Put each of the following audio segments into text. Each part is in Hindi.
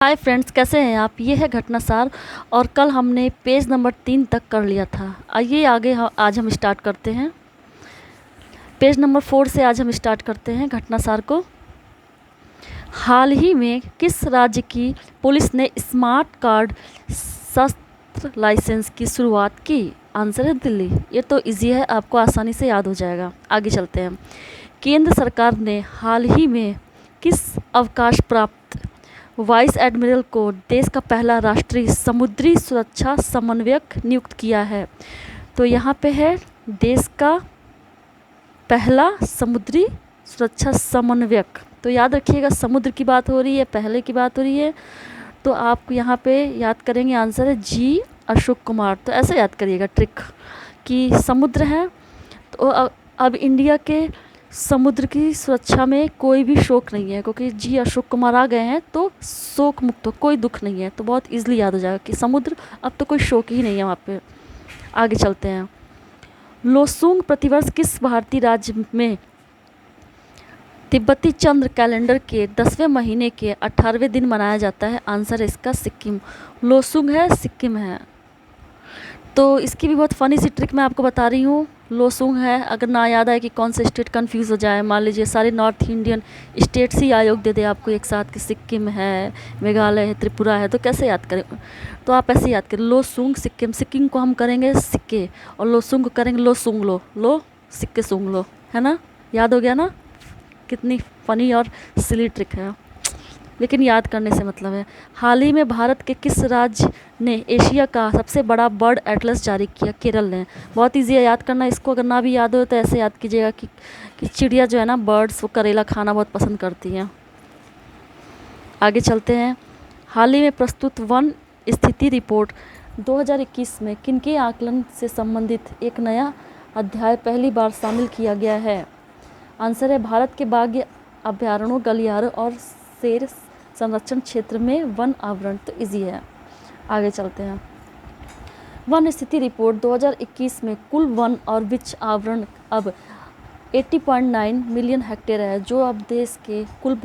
हाय फ्रेंड्स, कैसे हैं आप। ये है घटनासार और कल हमने पेज नंबर 3 तक कर लिया था। आइए आगे आज हम स्टार्ट करते हैं। पेज नंबर 4 से आज हम स्टार्ट करते हैं घटनासार को। हाल ही में किस राज्य की पुलिस ने स्मार्ट कार्ड शस्त्र लाइसेंस की शुरुआत की। आंसर है दिल्ली। ये तो इजी है, आपको आसानी से याद हो जाएगा। आगे चलते हैं। केंद्र सरकार ने हाल ही में किस अवकाश प्राप्त वाइस एडमिरल को देश का पहला राष्ट्रीय समुद्री सुरक्षा समन्वयक नियुक्त किया है। तो यहाँ पे है देश का पहला समुद्री सुरक्षा समन्वयक। तो याद रखिएगा, समुद्र की बात हो रही है, पहले की बात हो रही है। तो आप यहाँ पे याद करेंगे, आंसर है जी अशोक कुमार। तो ऐसे याद करिएगा ट्रिक कि समुद्र है। तो अब इंडिया के समुद्र की सुरक्षा में कोई भी शोक नहीं है, क्योंकि जी अशोक कुमार आ गए हैं तो शोक मुक्त हो, कोई दुख नहीं है। तो बहुत इजीली याद हो जाएगा कि समुद्र, अब तो कोई शोक ही नहीं है वहाँ पे। आगे चलते हैं। लोसूंग प्रतिवर्ष किस भारतीय राज्य में तिब्बती चंद्र कैलेंडर के 10वें महीने के 18वें दिन मनाया जाता है। आंसर है इसका सिक्किम। लोसूंग है, सिक्किम है। तो इसकी भी बहुत फ़नी सी ट्रिक मैं आपको बता रही हूँ। लोसूंग है, अगर ना याद आए कि कौन से स्टेट कंफ्यूज हो जाए, मान लीजिए सारे नॉर्थ इंडियन स्टेट्स ही आयोग दे दे आपको एक साथ कि सिक्किम है, मेघालय है, त्रिपुरा है, तो कैसे याद करें। तो आप ऐसे याद करें, लोसूंग सिक्किम। सिक्किम को हम करेंगे सिक्के और लोसूंग को करेंगे लोसूंग लो सिक्के सूंग लो, है ना। याद हो गया ना। कितनी फ़नी और सिली ट्रिक है, लेकिन याद करने से मतलब है। हाल ही में भारत के किस राज्य ने एशिया का सबसे बड़ा बर्ड एटलस जारी किया। केरल ने। बहुत इजी है याद करना इसको। अगर ना भी याद हो तो ऐसे याद कीजिएगा कि चिड़िया जो है ना, बर्ड्स, वो करेला खाना बहुत पसंद करती हैं। आगे चलते हैं। हाल ही में प्रस्तुत वन स्थिति रिपोर्ट 2021 में किनके आकलन से संबंधित एक नया अध्याय पहली बार शामिल किया गया है। आंसर है भारत के बाघ अभ्यारण्यों, गलियारों और शेर संरक्षण क्षेत्र में वन आवरण। तो इजी है। आगे चलते हैं। वन स्थिति रिपोर्ट 2021 में कुल वन और वृक्ष आवरण अब 80.9 मिलियन हेक्टेयर है, जो अब देश के कुल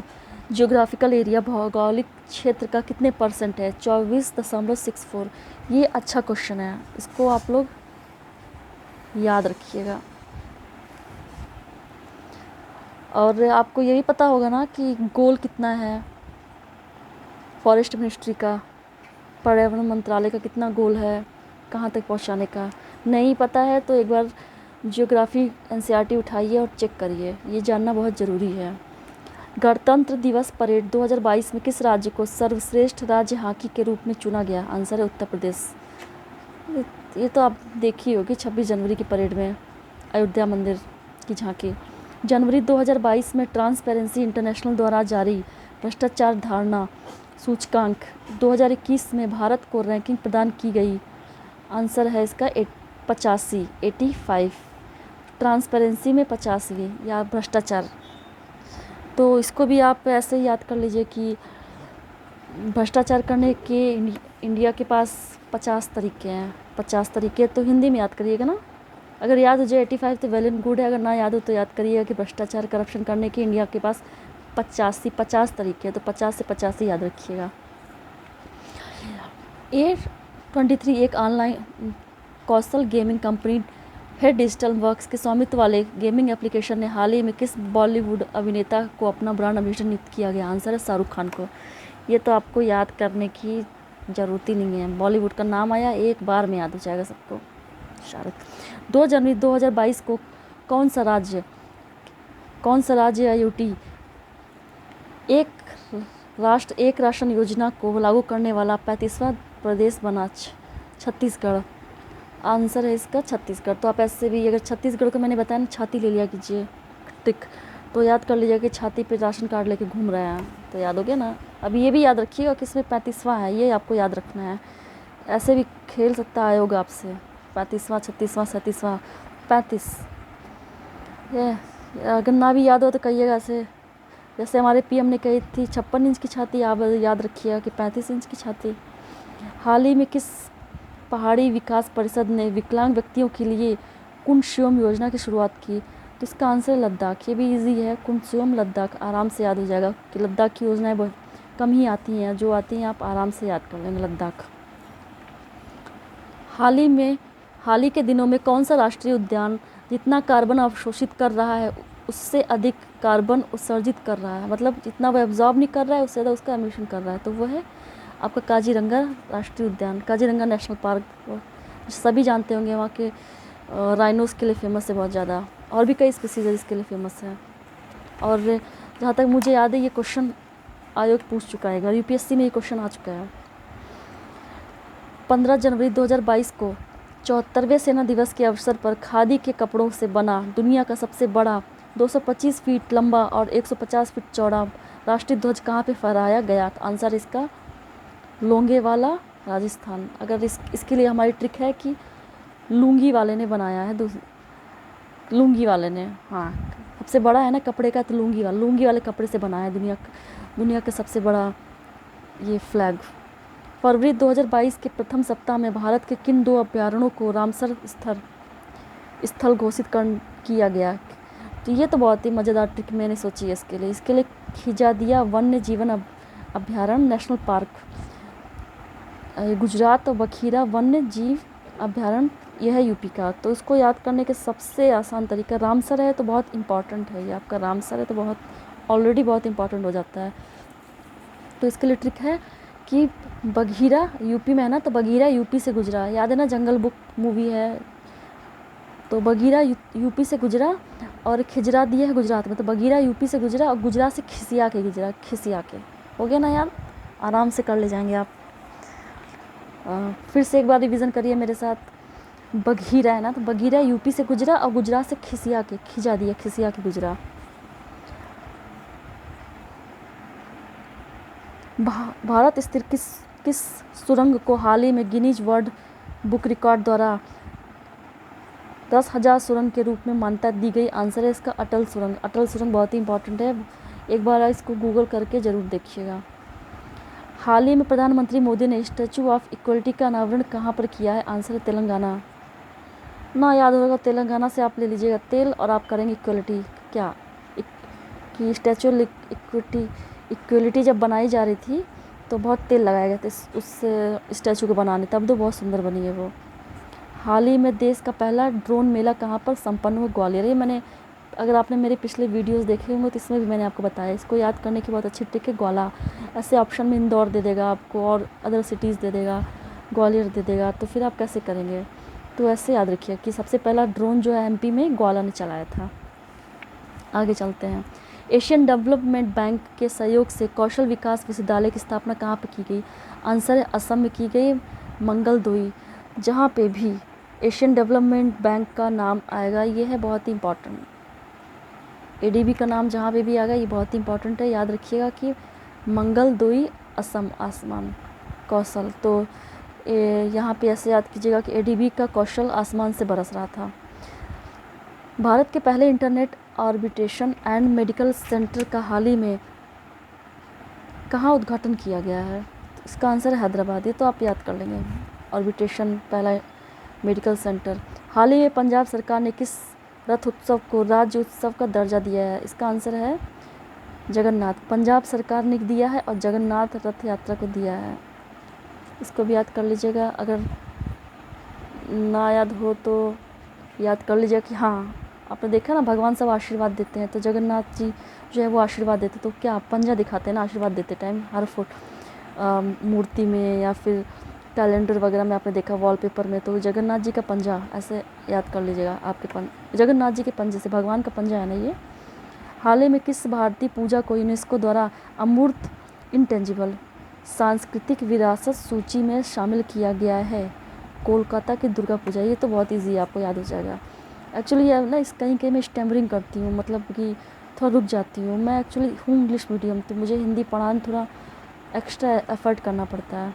जियोग्राफिकल एरिया, भौगोलिक क्षेत्र का कितने % है। 24.64। ये अच्छा क्वेश्चन है, इसको आप लोग याद रखिएगा। और आपको ये भी पता होगा ना कि गोल कितना है फॉरेस्ट मिनिस्ट्री का, पर्यावरण मंत्रालय का कितना गोल है कहाँ तक पहुँचाने का। नहीं पता है तो एक बार जियोग्राफी एनसीईआरटी उठाइए और चेक करिए, ये जानना बहुत ज़रूरी है। गणतंत्र दिवस परेड 2022 में किस राज्य को सर्वश्रेष्ठ राज्य हॉकी के रूप में चुना गया। आंसर है उत्तर प्रदेश। ये तो आप देखी होगी 26 जनवरी की परेड में अयोध्या मंदिर की झांकी। जनवरी 2022 में ट्रांसपेरेंसी इंटरनेशनल द्वारा जारी भ्रष्टाचार धारणा सूचकांक 2021 में भारत को रैंकिंग प्रदान की गई। आंसर है इसका 85। ट्रांसपेरेंसी में 85 या भ्रष्टाचार। तो इसको भी आप ऐसे ही याद कर लीजिए कि भ्रष्टाचार करने के इंडिया के पास 50 तरीके हैं। 50 तरीके तो हिंदी में याद करिएगा ना। अगर याद हो जाए 85 तो वेल एंड गुड है, अगर ना याद हो तो याद करिएगा कि भ्रष्टाचार करप्शन करने के इंडिया के पास 50 तरीके हैं। तो 50 से 85 याद रखिएगा। A23 एक ऑनलाइन कौशल गेमिंग कंपनी है। डिजिटल वर्क्स के स्वामित्व वाले गेमिंग एप्लीकेशन ने हाल ही में किस बॉलीवुड अभिनेता को अपना ब्रांड एम्बेसडर नियुक्त किया गया। आंसर है शाहरुख खान को। ये तो आपको याद करने की ज़रूरत ही नहीं है, बॉलीवुड का नाम आया एक बार में याद हो जाएगा सबको। शाहरुख। 2 जनवरी 2022 को कौन सा राज्य आईओटी एक राष्ट्र एक राशन योजना को लागू करने वाला 35वां प्रदेश बना। छत्तीसगढ़। आंसर है इसका छत्तीसगढ़। तो आप ऐसे भी, अगर छत्तीसगढ़ को मैंने बताया ना, छाती ले लिया कीजिए टिक, तो याद कर लीजिए कि छाती पे राशन कार्ड लेके घूम रहे हैं। तो याद हो गया ना। अब ये भी याद रखिएगा कि इसमें 35वां है, ये आपको याद रखना है। ऐसे भी खेल सकता है आयोग आपसे, 35वां, 36वां, 37वां, 35। ये अगर ना भी याद हो तो कहिएगा ऐसे, जैसे हमारे पीएम ने कही थी 56 इंच की छाती, आप याद रखिएगा कि 35 इंच की छाती। हाल ही में किस पहाड़ी विकास परिषद ने विकलांग व्यक्तियों के लिए कुनस्योम योजना की शुरुआत की। तो इसका आंसर है लद्दाख। ये भी इजी है, कुनस्योम लद्दाख, आराम से याद हो जाएगा कि लद्दाख की योजना है कम ही आती हैं, जो आती हैं आप आराम से याद कर लेंगे। लद्दाख। हाल ही के दिनों में कौन सा राष्ट्रीय उद्यान जितना कार्बन अवशोषित कर रहा है उससे अधिक कार्बन उत्सर्जित कर रहा है, मतलब जितना वो एब्जॉर्ब नहीं कर रहा है उससे ज़्यादा उसका एमिशन कर रहा है, तो वो है आपका काजीरंगा राष्ट्रीय उद्यान, काजीरंगा नेशनल पार्क। सभी जानते होंगे वहाँ के राइनोस के लिए फेमस है बहुत ज़्यादा, और भी कई स्पीसीज है इसके लिए फेमस है। और जहाँ तक मुझे याद है ये क्वेश्चन आयोग पूछ चुका है, यूपीएससी में ये क्वेश्चन आ चुका है। 15 जनवरी 2022 को 74वें सेना दिवस के अवसर पर खादी के कपड़ों से बना दुनिया का सबसे बड़ा 225 फीट लंबा और 150 फीट चौड़ा राष्ट्रीय ध्वज कहाँ पे फहराया गया? तो आंसर इसका लोंगेवाला, राजस्थान। अगर इसके लिए हमारी ट्रिक है कि लुंगी वाले ने बनाया है, लुंगी वाले ने, हाँ सबसे बड़ा है ना कपड़े का, तो लुंगी वाले कपड़े से बनाया है दुनिया का सबसे बड़ा ये फ्लैग। फरवरी 2022 के प्रथम सप्ताह में भारत के किन 2 अभ्यारण्यों को रामसर स्थल घोषित किया गया? तो ये तो बहुत ही मज़ेदार ट्रिक मैंने सोची है इसके लिए खिजादिया वन्य जीवन अभ्यारण्य नेशनल पार्क गुजरात और बखीरा वन्य जीव अभ्यारण्य यह है यूपी का। तो इसको याद करने के सबसे आसान तरीका, रामसर है तो बहुत इंपॉर्टेंट है ये आपका, रामसर है तो बहुत ऑलरेडी बहुत इंपॉर्टेंट हो जाता है। तो इसके लिए ट्रिक है कि बघीरा यूपी में है ना, तो बघीरा यूपी से गुजरा, याद है ना जंगल बुक मूवी है, तो बघीरा यूपी से गुजरा और खिजरा दिया है गुजरात में, तो बघीरा यूपी से गुजरा और गुजरात से खिसिया के गुजरा, खिसिया के। हो गया ना याद, आराम से कर ले जाएंगे आप। फिर से एक बार रिवीजन करिए मेरे साथ। बघीरा है ना, तो बघीरा यूपी से गुजरा और गुजरात से खिसिया के, खिजा दिया, खिसिया के गुजरा। भारत स्थित किस सुरंग को हाल ही में गिनीज वर्ल्ड बुक रिकॉर्ड द्वारा 10,000 सुरंग के रूप में मान्यता दी गई? आंसर है इसका अटल सुरंग। अटल सुरंग बहुत ही इंपॉर्टेंट है, एक बार इसको गूगल करके ज़रूर देखिएगा। हाल ही में प्रधानमंत्री मोदी ने स्टैचू ऑफ इक्वलिटी का अनावरण कहाँ पर किया है? आंसर है तेलंगाना। ना याद होगा तेलंगाना से आप ले लीजिएगा तेल और आप करेंगे इक्वलिटी। क्या कि स्टैचू इक्वलिटी जब बनाई जा रही थी तो बहुत तेल लगाया गया था उस स्टैचू को बनाने, तब तो बहुत सुंदर बनी है वो। हाल ही में देश का पहला ड्रोन मेला कहाँ पर संपन्न हुआ? ग्वालियर। ये मैंने, अगर आपने मेरे पिछले वीडियोस देखे होंगे तो इसमें भी मैंने आपको बताया। इसको याद करने की बहुत अच्छी ट्रिक है, ग्वाला। ऐसे ऑप्शन में इंदौर दे देगा आपको और अदर सिटीज़ दे देगा, ग्वालियर दे देगा, तो फिर आप कैसे करेंगे? तो ऐसे याद रखिए कि सबसे पहला ड्रोन जो है एमपी में ग्वाला ने चलाया था। आगे चलते हैं। एशियन डेवलपमेंट बैंक के सहयोग से कौशल विकास विश्वविद्यालय की स्थापना कहाँ पर की गई? आंसर है असम में की गई, मंगलदोई। जहाँ पे भी एशियन डेवलपमेंट बैंक का नाम आएगा ये है बहुत ही इंपॉर्टेंट। एडीबी का नाम जहाँ पे भी आएगा ये बहुत ही इंपॉर्टेंट है, याद रखिएगा कि मंगलदोई असम, आसमान, कौशल। तो यहाँ पे ऐसे याद कीजिएगा कि एडीबी का कौशल आसमान से बरस रहा था। भारत के पहले इंटरनेट ऑर्बिटेशन एंड मेडिकल सेंटर का हाल ही में कहाँ उद्घाटन किया गया है? इसका आंसर है हैदराबाद। ये तो आप याद कर लेंगे, ऑर्बिटेशन पहला मेडिकल सेंटर। हाल ही में पंजाब सरकार ने किस रथ उत्सव को राज्य उत्सव का दर्जा दिया है? इसका आंसर है जगन्नाथ। पंजाब सरकार ने दिया है और जगन्नाथ रथ यात्रा को दिया है। इसको भी याद कर लीजिएगा, अगर ना याद हो तो याद कर लीजिएगा कि हाँ आपने देखा ना भगवान सब आशीर्वाद देते हैं, तो जगन्नाथ जी जो है वो आशीर्वाद देते, तो क्या पंजा दिखाते हैं ना आशीर्वाद देते टाइम, हर मूर्ति में या फिर कैलेंडर वगैरह में आपने देखा वॉलपेपर में, तो जगन्नाथ जी का पंजा ऐसे याद कर लीजिएगा। आपके जगन्नाथ जी के पंजे से, भगवान का पंजा है ना ये। हाल ही में किस भारतीय पूजा को यूनेस्को द्वारा अमूर्त इंटेंजिबल सांस्कृतिक विरासत सूची में शामिल किया गया है? कोलकाता की दुर्गा पूजा। ये तो बहुत ईजी है, आपको याद हो जाएगा। एक्चुअली ये ना इस कहीं कहीं मैं स्टैमरिंग करती हूँ, मतलब कि थोड़ा रुक जाती हूँ। मैं एक्चुअली हूँ इंग्लिश मीडियम, तो मुझे हिंदी पढ़ाने थोड़ा एक्स्ट्रा एफर्ट करना पड़ता है।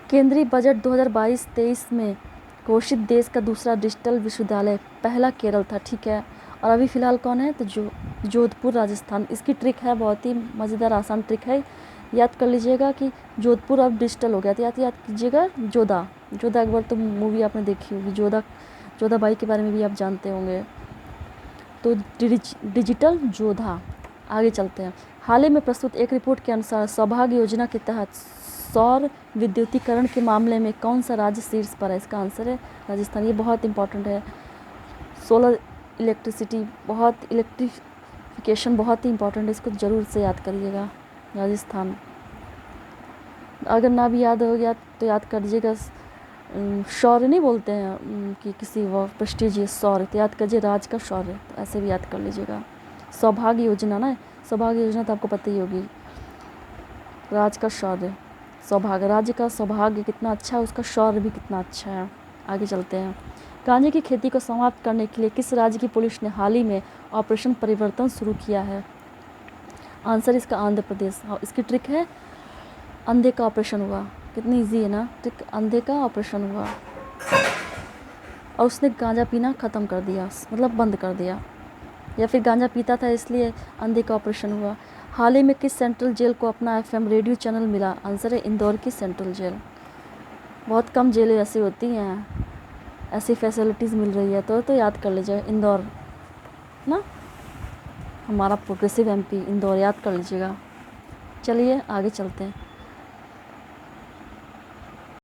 केंद्रीय बजट 2022-23 में घोषित देश का दूसरा डिजिटल विश्वविद्यालय पहला केरल था, ठीक है। और अभी फ़िलहाल कौन है? तो जोधपुर, राजस्थान। इसकी ट्रिक है, बहुत ही मज़ेदार आसान ट्रिक है, याद कर लीजिएगा कि जोधपुर अब डिजिटल हो गया था। याद कीजिएगा जोधा एक बार तो मूवी आपने देखी होगी, जोधा बाई के बारे में भी आप जानते होंगे। तो डिजिटल जोधा आगे चलते हैं। हाल ही में प्रस्तुत एक रिपोर्ट के अनुसार सौभाग्य योजना के तहत सौर विद्युतीकरण के मामले में कौन सा राज्य शीर्ष पर है? इसका आंसर है राजस्थान। ये बहुत इंपॉर्टेंट है। सोलर इलेक्ट्रिसिटी, बहुत इलेक्ट्रिफिकेशन बहुत ही इंपॉर्टेंट है, इसको ज़रूर से याद करिएगा। राजस्थान, अगर ना भी याद हो गया तो याद कर लीजिएगा। शौर्य नहीं बोलते हैं कि किसी वो प्रेस्टिजियस शौर्य, तो याद करिए राज का शौर्य, तो ऐसे भी याद कर लीजिएगा। सौभाग्य योजना ना, सौभाग्य योजना तो आपको पता ही होगी। राज का शौर्य, सौभाग्य, राज्य का सौभाग्य कितना अच्छा है, उसका शौर्य भी कितना अच्छा है। आगे चलते हैं। गांजे की खेती को समाप्त करने के लिए किस राज्य की पुलिस ने हाल ही में ऑपरेशन परिवर्तन शुरू किया है? आंसर इसका आंध्र प्रदेश। इसकी ट्रिक है अंधे का ऑपरेशन हुआ। कितनी इजी है ना ट्रिक, अंधे का ऑपरेशन हुआ और उसने गांजा पीना ख़त्म कर दिया, मतलब बंद कर दिया, या फिर गांजा पीता था इसलिए अंधे का ऑपरेशन हुआ। हाल ही में किस सेंट्रल जेल को अपना एफएम रेडियो चैनल मिला? आंसर है इंदौर की सेंट्रल जेल। बहुत कम जेलें ऐसी होती हैं, ऐसी फैसिलिटीज़ मिल रही है, तो याद कर लीजिए इंदौर ना, हमारा प्रोग्रेसिव एमपी इंदौर, याद कर लीजिएगा। चलिए आगे चलते हैं।